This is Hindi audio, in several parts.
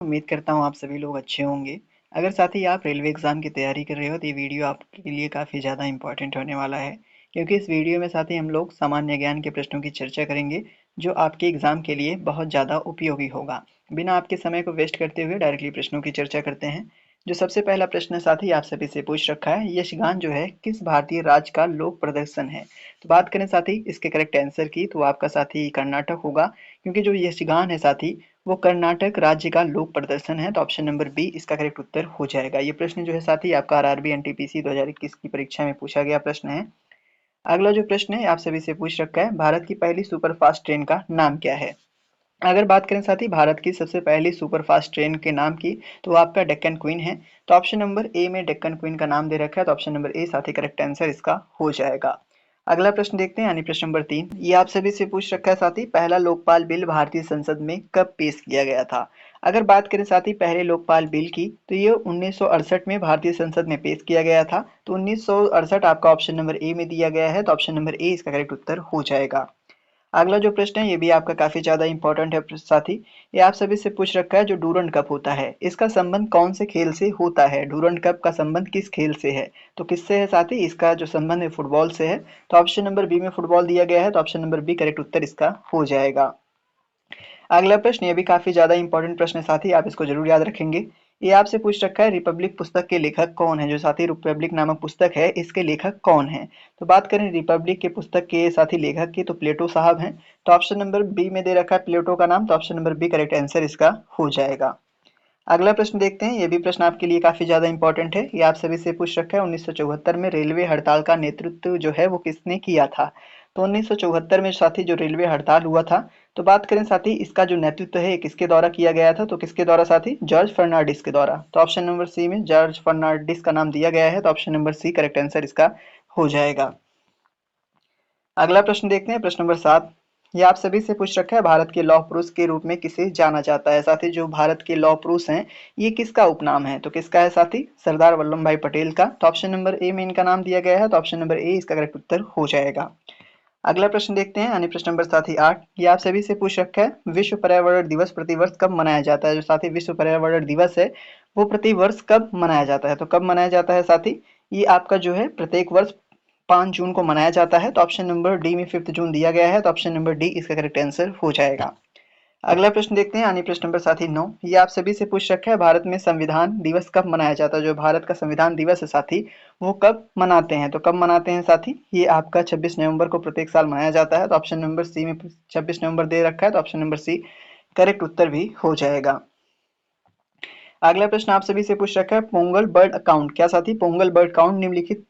उम्मीद करता हूँ आप सभी लोग अच्छे होंगे। अगर साथ ही आप रेलवे एग्ज़ाम की तैयारी कर रहे हो तो ये वीडियो आपके लिए काफ़ी ज़्यादा इम्पोर्टेंट होने वाला है, क्योंकि इस वीडियो में साथ ही हम लोग सामान्य ज्ञान के प्रश्नों की चर्चा करेंगे जो आपके एग्ज़ाम के लिए बहुत ज़्यादा उपयोगी होगा। बिना आपके समय को वेस्ट करते हुए डायरेक्टली प्रश्नों की चर्चा करते हैं। जो सबसे पहला प्रश्न साथी आप सभी से पूछ रखा है, यक्षगान जो है किस भारतीय राज्य का लोक प्रदर्शन है? तो बात करें साथी इसके करेक्ट आंसर की तो आपका साथी कर्नाटक होगा, क्योंकि जो यक्षगान है साथी वो कर्नाटक राज्य का लोक प्रदर्शन है। तो ऑप्शन नंबर बी इसका करेक्ट उत्तर हो जाएगा। ये प्रश्न जो है साथी आपका आरआरबी एनटीपीसी 2021 की परीक्षा में पूछा गया प्रश्न है। अगला जो प्रश्न है आप सभी से पूछ रखा है, भारत की पहली सुपरफास्ट ट्रेन का नाम क्या है? अगर बात करें साथी भारत की सबसे पहली सुपरफास्ट ट्रेन के नाम की तो वो आपका डेक्कन क्वीन है। तो ऑप्शन नंबर ए में डेक्कन क्वीन का नाम दे रखा है, तो ऑप्शन नंबर ए साथी करेक्ट आंसर इसका हो जाएगा। अगला प्रश्न देखते हैं, यानी प्रश्न नंबर 3। ये आप सभी से पूछ रखा है साथी, पहला लोकपाल बिल भारतीय संसद में कब पेश किया गया था? अगर बात करें साथी पहले लोकपाल बिल की तो ये 1968 में भारतीय संसद में पेश किया गया था। तो 1968 आपका ऑप्शन नंबर ए में दिया गया है, तो ऑप्शन नंबर ए इसका करेक्ट उत्तर हो जाएगा। अगला जो प्रश्न है ये भी आपका काफी ज्यादा इंपॉर्टेंट है साथी। ये आप सभी से पूछ रखा है, जो डूरंड कप होता है इसका संबंध कौन से खेल से होता है? डूरंड कप का संबंध किस खेल से है? तो किससे है साथी? इसका जो संबंध है फुटबॉल से है। तो ऑप्शन नंबर बी में फुटबॉल दिया गया है, तो ऑप्शन नंबर बी करेक्ट उत्तर इसका हो जाएगा। अगला प्रश्न ये भी काफी ज्यादा इंपॉर्टेंट प्रश्न है साथी, आप इसको जरूर याद रखेंगे। ये आपसे पूछ रखा है, रिपब्लिक पुस्तक के लेखक कौन है? जो साथी रिपब्लिक नामक पुस्तक है इसके लेखक कौन है? तो बात करें रिपब्लिक के पुस्तक के साथी लेखक की तो प्लेटो साहब हैं। तो ऑप्शन नंबर बी में दे रखा है प्लेटो का नाम, तो option number B correct answer इसका हो जाएगा। अगला प्रश्न देखते हैं, ये भी प्रश्न आपके लिए काफी ज्यादा इंपॉर्टेंट है। ये आप सभी से पूछ रखा है, 1974 में रेलवे हड़ताल का नेतृत्व जो है वो किसने किया था? तो 1974 में साथी जो रेलवे हड़ताल हुआ था, तो बात करें साथी इसका जो नेतृत्व है ये किसके द्वारा किया गया था? तो किसके द्वारा साथी? जॉर्ज फर्नांडिस के द्वारा। तो ऑप्शन नंबर सी में जॉर्ज फर्नांडिस का नाम दिया गया है, तो option number C correct answer इसका हो जाएगा। अगला प्रश्न देखते हैं, प्रश्न नंबर 7। ये आप सभी से पूछ रखा है, भारत के लौह पुरुष के रूप में किसे जाना जाता है? साथी जो भारत के लौह पुरुष हैं ये किसका उपनाम है? तो किसका है साथी? सरदार वल्लभ भाई पटेल का। तो ऑप्शन नंबर ए में इनका नाम दिया गया है, तो ऑप्शन नंबर ए इसका करेक्ट उत्तर हो जाएगा। अगला प्रश्न देखते हैं, यानी प्रश्न नंबर साथी 8। ये आप सभी से पूछ रखा है, विश्व पर्यावरण दिवस प्रतिवर्ष कब मनाया जाता है? जो साथी विश्व पर्यावरण दिवस है वो प्रतिवर्ष कब मनाया जाता है? तो कब मनाया जाता है साथी? ये आपका जो है प्रत्येक वर्ष 5 जून को मनाया जाता है। तो ऑप्शन नंबर डी में 5 जून दिया गया है, तो ऑप्शन नंबर डी इसका करेक्ट आंसर हो जाएगा। अगला प्रश्न देखते हैं, यानी प्रश्न नंबर साथी 9। ये आप सभी से पूछ रखा है, भारत में संविधान दिवस कब मनाया जाता है? जो भारत का संविधान दिवस है साथी वो कब मनाते हैं? तो कब मनाते हैं साथी? ये आपका 26 नवंबर को प्रत्येक साल मनाया जाता है। तो ऑप्शन नंबर सी में 26 नवंबर दे रखा है, तो ऑप्शन नंबर सी करेक्ट उत्तर भी हो जाएगा। अगला प्रश्न आप सभी से पूछ रखा है, पोंगल बर्ड अकाउंट क्या साथी? पोंगल बर्ड काउंट निम्नलिखित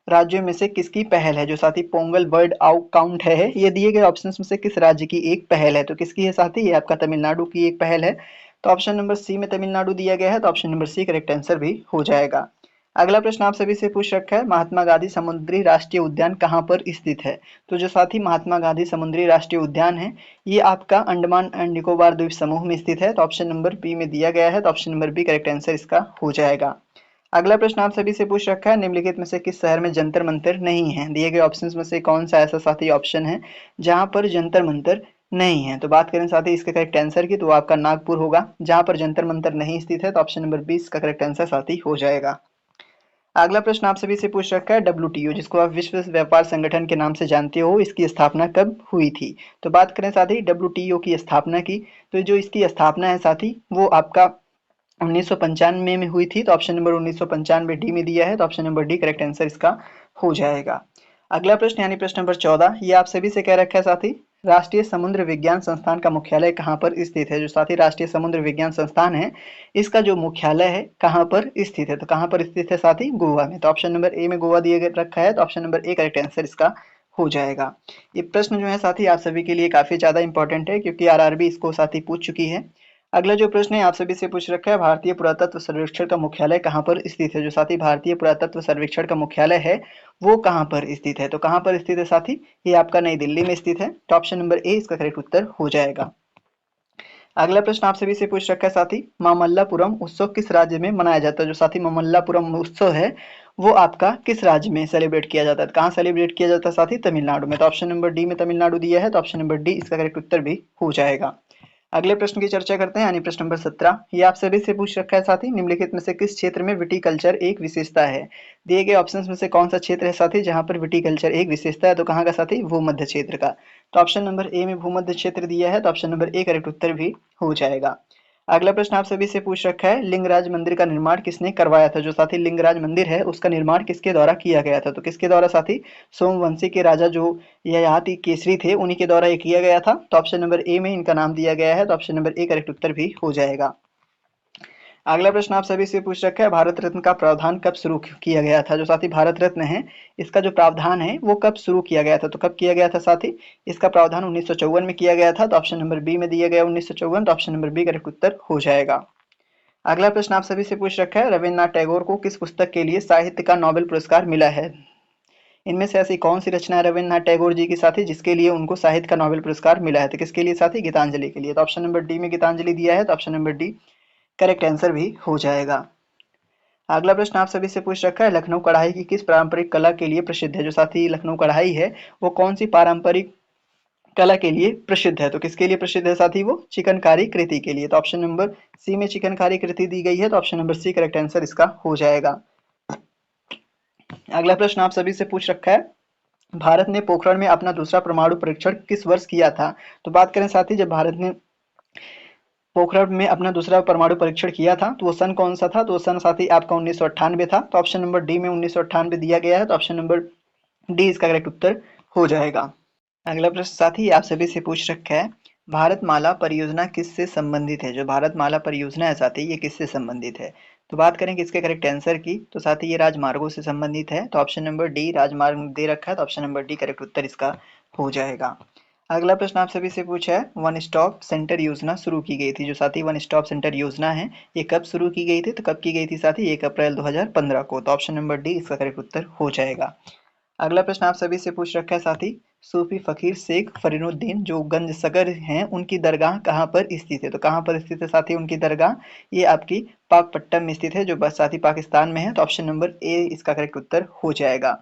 राज्यों में से किसकी पहल है? जो साथी पोंगल बर्ड आउट काउंट है ये दिए गए ऑप्शंस में से किस राज्य की एक पहल है? तो किसकी है साथी? ये आपका तमिलनाडु की एक पहल है। तो ऑप्शन नंबर सी में तमिलनाडु दिया गया है, तो option number C correct answer भी हो जाएगा। अगला प्रश्न आप सभी से पूछ रखा है, महात्मा गांधी समुद्री राष्ट्रीय उद्यान कहाँ पर स्थित है? तो जो साथी महात्मा गांधी समुद्री राष्ट्रीय उद्यान है ये आपका अंडमान एंड निकोबार द्वीप समूह में स्थित है। तो ऑप्शन नंबर बी में दिया गया है, तो option number B correct answer इसका हो जाएगा। अगला प्रश्न आप सभी से पूछ रखा है, निम्नलिखित में से किस शहर में जंतर मंतर नहीं है? दिए गए ऑप्शंस में से कौन सा ऐसा साथी ऑप्शन है जहां पर जंतर मंतर नहीं है? तो बात करें साथी इसके करेक्ट आंसर की तो वो आपका नागपुर होगा, जहां पर जंतर मंतर नहीं स्थित है। तो ऑप्शन नंबर 20 का करेक्ट आंसर साथी हो जाएगा। अगला प्रश्न आप सभी से पूछ रखा है, डब्ल्यूटीओ जिसको आप विश्व व्यापार संगठन के नाम से जानते हो इसकी स्थापना कब हुई थी? तो बात करें साथी डब्ल्यूटीओ की स्थापना की, तो जो इसकी स्थापना है साथी वो आपका 1995 में हुई थी। तो ऑप्शन नंबर 1995 डी में दिया है, तो option number D correct answer इसका हो जाएगा। अगला प्रश्न यानी प्रश्न नंबर 14। ये आप सभी से कह रखा है साथी, राष्ट्रीय समुद्र विज्ञान संस्थान का मुख्यालय कहाँ पर स्थित है? जो साथी राष्ट्रीय समुद्र विज्ञान संस्थान है इसका जो मुख्यालय है कहाँ पर स्थित है? तो कहाँ पर स्थित है साथी? गोवा में। तो ऑप्शन नंबर ए में गोवा दिया रखा है, तो option number A correct answer इसका हो जाएगा। ये प्रश्न जो है साथी आप सभी के लिए काफी ज्यादा इंपॉर्टेंट है, क्योंकि आरआरबी इसको साथी पूछ चुकी है। अगला जो प्रश्न है आप सभी से पूछ रखा है, भारतीय पुरातत्व सर्वेक्षण का मुख्यालय कहाँ पर स्थित है? जो साथी भारतीय पुरातत्व सर्वेक्षण का मुख्यालय है वो कहाँ पर स्थित है? तो कहाँ पर स्थित है साथी? ये आपका नई दिल्ली में स्थित है। तो ऑप्शन नंबर ए इसका करेक्ट उत्तर हो जाएगा। अगला प्रश्न आप सभी से पूछ रखा है साथी, मामल्लापुरम उत्सव किस राज्य में मनाया जाता है? जो साथी मामल्लापुरम उत्सव है वो आपका किस राज्य में सेलिब्रेट किया जाता है? कहाँ सेलिब्रेट किया जाता है साथी? तमिलनाडु में। तो ऑप्शन नंबर डी में तमिलनाडु दिया है, तो ऑप्शन नंबर डी इसका करेक्ट उत्तर भी हो जाएगा। अगले प्रश्न की चर्चा करते हैं, यानी प्रश्न नंबर 17। ये आप सभी से पूछ रखा है साथी, निम्नलिखित में से किस क्षेत्र में विटीकल्चर एक विशेषता है? दिए गए ऑप्शंस में से कौन सा क्षेत्र है साथी जहां पर विटीकल्चर एक विशेषता है? तो कहाँ का साथी? भूमध्य क्षेत्र का। तो ऑप्शन नंबर ए में भूमध्य क्षेत्र दिया है, तो ऑप्शन नंबर ए करेक्ट उत्तर भी हो जाएगा। अगला प्रश्न आप सभी से पूछ रखा है, लिंगराज मंदिर का निर्माण किसने करवाया था? जो साथी लिंगराज मंदिर है उसका निर्माण किसके द्वारा किया गया था? तो किसके द्वारा साथी? सोमवंशी के राजा जो ययाति केसरी थे उन्हीं के द्वारा ये किया गया था। तो ऑप्शन नंबर ए में इनका नाम दिया गया है, तो ऑप्शन नंबर ए करेक्ट उत्तर भी हो जाएगा। अगला प्रश्न आप सभी से पूछ रखा है, भारत रत्न का प्रावधान कब शुरू किया गया था? जो साथी भारत रत्न है इसका जो प्रावधान है वो कब शुरू किया गया था? तो कब किया गया था साथी? इसका प्रावधान 1954 में किया गया था, तो ऑप्शन नंबर बी में दिया गया 1954, तो ऑप्शन नंबर बी करेक्ट उत्तर हो जाएगा। अगला प्रश्न आप सभी से पूछ रखा है, रविन्द्रनाथ टैगोर को किस पुस्तक के लिए साहित्य का नोबेल पुरस्कार मिला है? इनमें से ऐसी कौन सी रचना है रविन्द्रनाथ टैगोर जी की साथी जिसके लिए उनको साहित्य का नोबेल पुरस्कार मिला है? तो किसके लिए साथी? गीतांजलि के लिए। तो ऑप्शन नंबर डी में गीतांजलि दिया है, तो option number D correct answer भी हो जाएगा। अगला प्रश्न आप सभी से पूछ रखा है, लखनऊ कढ़ाई की किस पारंपरिक कला के लिए प्रसिद्ध है? जो साथी लखनऊ कढ़ाई है वो कौन सी पारंपरिक कला के लिए प्रसिद्ध है? तो किसके लिए प्रसिद्ध है साथी? वो चिकनकारी कृति के लिए। तो ऑप्शन नंबर सी में चिकनकारी कृति दी गई है, तो option number C correct answer इसका हो जाएगा। अगला प्रश्न आप सभी से पूछ रखा है, भारत ने पोखरण में अपना दूसरा परमाणु परीक्षण किस वर्ष किया था? तो बात करें साथी जब भारत ने पोखरण में अपना दूसरा परमाणु परीक्षण किया था तो वो सन कौन सा था? तो वो सन साथी आपका 1998 था, तो ऑप्शन नंबर डी में 1998 दिया गया है, तो ऑप्शन नंबर डी इसका करेक्ट उत्तर हो जाएगा। अगला प्रश्न साथी आप सभी से पूछ रखा है, भारतमाला परियोजना किससे संबंधित है? जो भारतमाला परियोजना है साथी ये किससे संबंधित है? तो बात करें कि इसके करेक्ट आंसर की, तो साथी ये राजमार्गों से संबंधित है, तो ऑप्शन नंबर डी राजमार्ग दे रखा है, तो ऑप्शन नंबर डी करेक्ट उत्तर इसका हो जाएगा। अगला प्रश्न आप सभी से पूछा है, वन स्टॉप सेंटर योजना शुरू की गई थी। जो साथी वन स्टॉप सेंटर योजना है ये कब शुरू की गई थी? तो कब की गई थी साथी? 1 अप्रैल 2015 को। तो ऑप्शन नंबर डी इसका करेक्ट उत्तर हो जाएगा। अगला प्रश्न आप सभी से पूछ रखा है साथी, सूफी फकीर शेख फरीनुद्दीन जो गंजसगर हैं उनकी दरगाह कहाँ पर स्थित है? तो कहाँ पर स्थित है साथी उनकी दरगाह? ये आपकी पाकपट्टनम में स्थित है जो बस साथी पाकिस्तान में है, तो ऑप्शन नंबर ए इसका करेक्ट उत्तर हो जाएगा।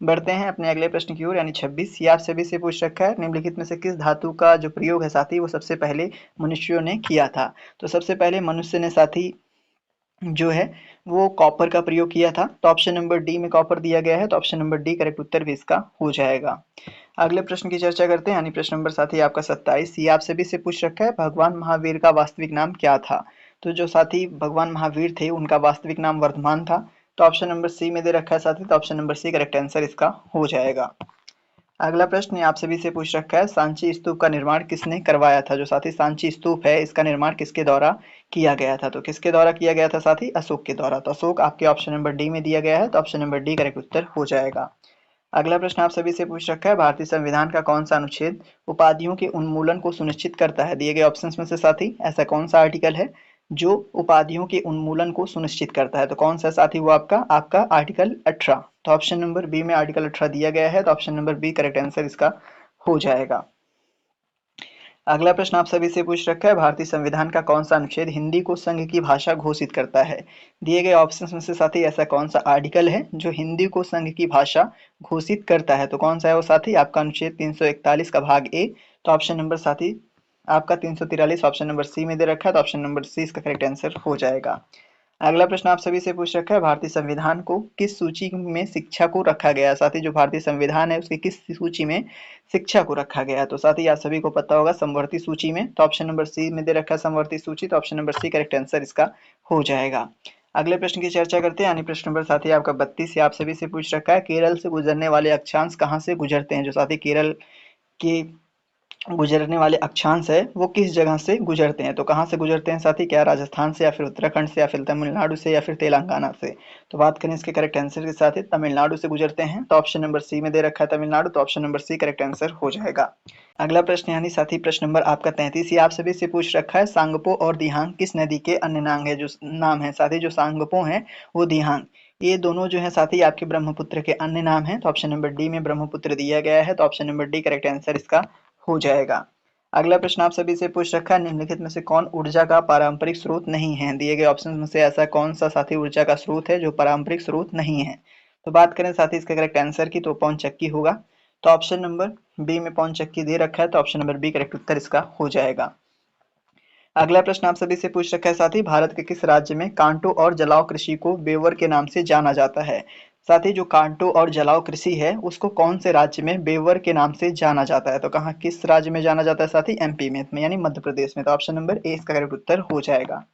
बढ़ते हैं अपने अगले प्रश्न की ओर, यानी 26। ये आप सभी से पूछ रखा है, निम्नलिखित में से किस धातु का जो प्रयोग है साथी वो सबसे पहले मनुष्यों ने किया था? तो सबसे पहले मनुष्य ने साथी जो है वो कॉपर का प्रयोग किया था, तो ऑप्शन नंबर डी में कॉपर दिया गया है, तो ऑप्शन नंबर डी करेक्ट उत्तर भी इसका हो जाएगा। अगले प्रश्न की चर्चा करते हैं, यानी प्रश्न नंबर साथी आपका 27। ये आप सभी से पूछ रखा है, भगवान महावीर का वास्तविक नाम क्या था? तो जो साथी भगवान महावीर थे उनका वास्तविक नाम वर्धमान था, तो ऑप्शन नंबर सी में दे रखा है साथी, तो option number C correct answer इसका हो जाएगा। अगला प्रश्न आप सभी से पूछ रखा है, सांची स्तूप का निर्माण किसने करवाया था? जो साथी सांची स्तूप है इसका निर्माण किसके द्वारा किया गया था? तो किसके द्वारा किया गया था साथी? अशोक के द्वारा। तो अशोक आपके ऑप्शन नंबर डी में दिया गया है, तो ऑप्शन नंबर डी करेक्ट उत्तर हो जाएगा। अगला प्रश्न आप सभी से पूछ रखा है, भारतीय संविधान का कौन सा अनुच्छेद उपाधियों के उन्मूलन को सुनिश्चित करता है? दिए गए ऑप्शंस में से साथी ऐसा कौन सा आर्टिकल है जो उपाधियों के उन्मूलन को सुनिश्चित करता है? तो कौन सा साथी वो आपका आपका आर्टिकल 18। तो ऑप्शन नंबर बी में आर्टिकल 18 दिया गया है, तो option number B correct answer इसका हो जाएगा। अगला प्रश्न आप सभी से पूछ रखा है, भारतीय संविधान का कौन सा अनुच्छेद हिंदी को संघ की भाषा घोषित करता है? दिए गए ऑप्शंस में से साथी ऐसा कौन सा आर्टिकल है जो हिंदी को संघ की भाषा घोषित करता है? तो कौन सा है वो साथी? आपका अनुच्छेद 341 का भाग ए, तो ऑप्शन नंबर साथी आपका 343 ऑप्शन नंबर सी में दे रखा है, तो ऑप्शन नंबर सी इसका करेक्ट आंसर हो जाएगा। अगला प्रश्न आप सभी से पूछ रखा है, भारतीय संविधान को किस सूची में शिक्षा को रखा गया है? साथी जो भारतीय संविधान है उसकी किस सूची में शिक्षा को रखा गया है? तो साथी आप सभी को पता होगा समवर्ती सूची में, तो ऑप्शन नंबर सी में दे रखा है समवर्ती सूची, तो option number C correct answer इसका हो जाएगा। अगले प्रश्न की चर्चा करते हैं, यानी प्रश्न नंबर साथी आपका 32। आप सभी से पूछ रखा है, केरल से गुजरने वाले अक्षांश कहाँ से गुजरते हैं? जो साथी केरल के गुजरने वाले अक्षांश है वो किस जगह से गुजरते हैं? तो कहाँ से गुजरते हैं साथी? क्या राजस्थान से, या फिर उत्तराखंड से, या फिर तमिलनाडु से, या फिर तेलंगाना से? तो बात करें इसके करेक्ट आंसर के साथ ही तमिलनाडु से गुजरते हैं, तो ऑप्शन नंबर सी में दे रखा है तमिलनाडु, तो option number C correct answer हो जाएगा। अगला प्रश्न यानी साथी प्रश्न नंबर आपका 33। ये आप सभी से पूछ रखा है, सांगपो और दिहांग किस नदी के अन्य नाम है? जो नाम है साथी जो सांगपो है वो दिहांग, ये दोनों जो है साथी आपके ब्रह्मपुत्र के अन्य नाम है, तो ऑप्शन नंबर डी में ब्रह्मपुत्र दिया गया है, तो option number D correct answer इसका हो जाएगा। अगला प्रश्न आप सभी से पूछ रखा है, निम्नलिखित में से कौन ऊर्जा का पारंपरिक स्रोत नहीं है? दिए गए ऑप्शन में से ऐसा कौन सा साथी ऊर्जा का स्रोत है जो पारंपरिक स्रोत नहीं है? तो बात करें साथी इसका करेक्ट आंसर की, तो पवन चक्की होगा, तो ऑप्शन नंबर बी में पवन चक्की दे रखा है, तो ऑप्शन नंबर बी करेक्ट उत्तर इसका हो जाएगा। अगला प्रश्न आप सभी से पूछ रखा है साथी, भारत के किस राज्य में कांटो और जलाव कृषि को बेवर के नाम से जाना जाता है। साथी, जो कांटो और जलाव कृषि है उसको कौन से राज्य में बेवर के नाम से जाना जाता है, तो कहाँ किस राज्य में जाना जाता है साथी, एमपी में यानी मध्य प्रदेश में। तो ऑप्शन नंबर ए इसका करेक्ट उत्तर हो जाएगा।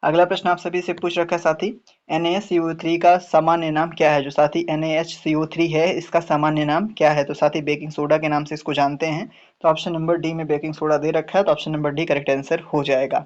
अगला प्रश्न आप सभी से पूछ रखा है साथी, NaCO3 का सामान्य नाम क्या है। जो साथी NaHCO3 है इसका सामान्य नाम क्या है, तो साथी बेकिंग सोडा के नाम से इसको जानते हैं। तो ऑप्शन नंबर डी में बेकिंग सोडा दे रखा है, तो option number D correct answer हो जाएगा।